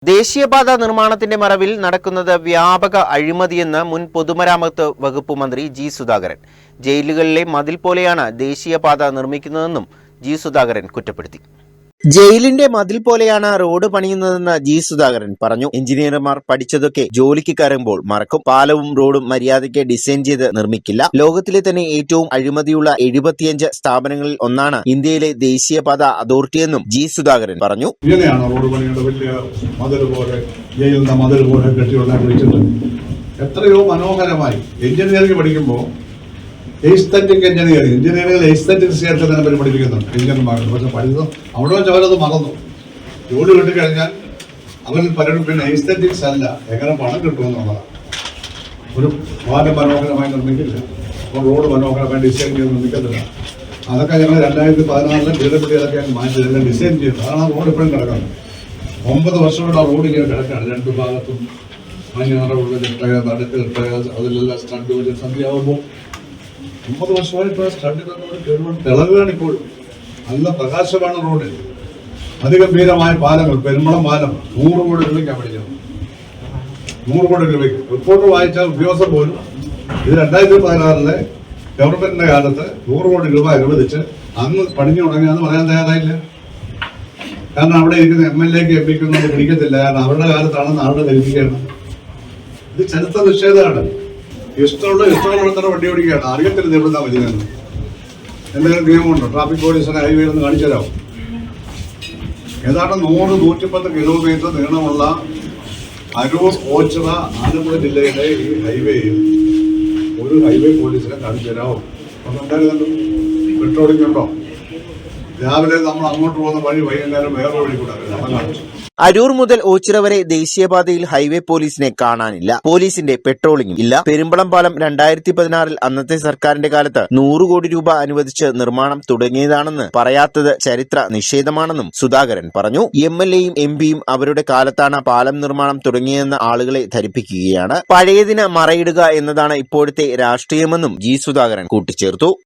ദേശീയപാത നിർമ്മാണത്തിന്റെ മറവിൽ നടക്കുന്നത് വ്യാപക അഴിമതിയെന്ന് മുൻ പൊതുമരാമത്ത് വകുപ്പ് മന്ത്രി ജി സുധാകരൻ. ജയിലുകളിലെ മതിൽ പോലെയാണ് ദേശീയപാത നിർമ്മിക്കുന്നതെന്നും ജി സുധാകരൻ കുറ്റപ്പെടുത്തി. ജയിലിന്റെ മതിൽ പോലെയാണ് റോഡ് പണിയുന്നതെന്ന് ജി സുധാകരൻ പറഞ്ഞു. എഞ്ചിനീയർമാർ പഠിച്ചതൊക്കെ ജോലിക്ക് കയറുമ്പോൾ മറക്കും. പാലവും റോഡും മര്യാദയ്ക്ക് ഡിസൈൻ ചെയ്ത് നിർമ്മിക്കില്ല. ലോകത്തിലെ തന്നെ ഏറ്റവും അഴിമതിയുള്ള 75 സ്ഥാപനങ്ങളിൽ ഒന്നാണ് ഇന്ത്യയിലെ ദേശീയപാത അതോറിറ്റിയെന്നും ജി സുധാകരൻ പറഞ്ഞു. ഇങ്ങനെയാണ് റോഡ് പണിയുടെ വലിയ മതിൽ പോലെ ജയിലിന്റെ മതിൽ പോലെ കെട്ടിയുണ്ടാക്കി വെച്ചിട്ട് എത്രയോ മനോഹരമായി എഞ്ചിനീയറിംഗ് പഠിക്കുമ്പോൾ എസ്തറ്റിക് എഞ്ചിനീയറിംഗിൽ എസ്തറ്റിക്സ് ചേർക്കുന്നതിനെ പറ്റി പഠിപ്പിക്കുന്നുണ്ട് എഞ്ചിനീയർമാരുണ്ട്. പക്ഷെ പഠിത്തം അവിടെ വെച്ച് അവരത് മറന്നു. ജോലി കിട്ടിക്കഴിഞ്ഞാൽ അവരിൽ പലരും പിന്നെ എസ്തറ്റിക്സ് അല്ല, എങ്ങനെ പണം കിട്ടുമെന്നുള്ളതാണ്. ഒരു വാർഡ് മനോഹരമായി നിർമ്മിക്കില്ല, അപ്പോൾ റോഡ് മനോഹരമായി ഡിസൈൻ ചെയ്ത് നിർമ്മിക്കത്തില്ല. അതൊക്കെ ഞങ്ങൾ 2014 ഡെവലപ്പ് ചെയ്തൊക്കെ മാറ്റി എല്ലാം ഡിസൈൻ ചെയ്തു. അതാണ് ആ റോഡ് ഇപ്പോഴും കിടക്കുന്നത്. 9 വർഷമുള്ള റോഡ് ഇങ്ങനെ കിടക്കാണ്. 2 ഭാഗത്തും മഞ്ഞാറുള്ള ടയർ, നടുക്കൽ ടയർ, അതിലെല്ലാം സ്റ്റണ്ട് വെച്ച് സന്ധ്യയാവുമ്പോൾ 9 വർഷമായിട്ട് സ്റ്റണ്ട് തിളവുകയാണ്. ഇപ്പോൾ നല്ല പ്രകാശമാണ് റോഡ്. അതിഗംഭീരമായ പാലങ്ങൾ, പെരുമ്പളം പാലം 100 കോടി രൂപയ്ക്കാണ് പഠിക്കുന്നത്. 100 കോടി രൂപയ്ക്ക് റിപ്പോർട്ട് വായിച്ചാൽ ഉദ്യോഗസ്ഥർ പോലും ഇത് 2016 ഗവൺമെന്റിന്റെ കാലത്ത് 100 കോടി രൂപ അനുവദിച്ച് അന്ന് പണിഞ്ഞു തുടങ്ങിയെന്ന് പറയാൻ തയ്യാറായില്ല. കാരണം അവിടെ ഇരിക്കുന്ന MLA ക്ക് MP ക്കൊന്നും പിടിക്കത്തില്ല. കാരണം അവരുടെ കാലത്താണെന്ന് ആളുടെ ധരിപ്പിക്കുകയാണ്. ഇത് ചരിത്ര നിഷേധമാണ്. ഇഷ്ടമുള്ളിടത്തോടെ വണ്ടി ഓടിക്കുകയാണ്. അറിയത്തില്ല എവിടുന്നാ വരുന്നത്. എന്തെങ്കിലും നിയമമുണ്ടോ? ട്രാഫിക് പോലീസിനെ ഹൈവേയിൽ നിന്ന് കാണിച്ചു തരാമോ? ഏതാണ്ട് 100-110 കിലോമീറ്റർ നീളമുള്ള അരൂർ, ഓച്ചിറ, ആലപ്പുഴ ജില്ലയുടെ ഈ ഹൈവേയിൽ ഒരു ഹൈവേ പോലീസിനെ കാണിച്ചു തരാമോ? ഉണ്ടായിരുന്നല്ലോ. പെട്രോളിംഗ് ഉണ്ടോ? രാവിലെ നമ്മൾ അങ്ങോട്ട് പോകുന്ന വഴി വൈകുന്നേരം വേറെ വഴി കൂടെ നമ്മൾ കാണിച്ചു. അരൂർ മുതൽ ഓച്ചിറ വരെ ദേശീയപാതയിൽ ഹൈവേ പോലീസിനെ കാണാനില്ല. പോലീസിന്റെ പെട്രോളിംഗും ഇല്ല. പെരുമ്പളം പാലം 2016 അന്നത്തെ സർക്കാരിന്റെ കാലത്ത് 100 കോടി രൂപ അനുവദിച്ച് നിർമ്മാണം തുടങ്ങിയതാണെന്ന് പറയാത്തത് ചരിത്ര നിഷേധമാണെന്നും സുധാകരൻ പറഞ്ഞു. MLA-യും MP-യും അവരുടെ കാലത്താണ് പാലം നിർമ്മാണം തുടങ്ങിയെന്ന് ആളുകളെ ധരിപ്പിക്കുകയാണ്. പഴയതിന് മറയിടുക എന്നതാണ് ഇപ്പോഴത്തെ രാഷ്ട്രീയമെന്നും ജി സുധാകരൻ കൂട്ടിച്ചേർത്തു.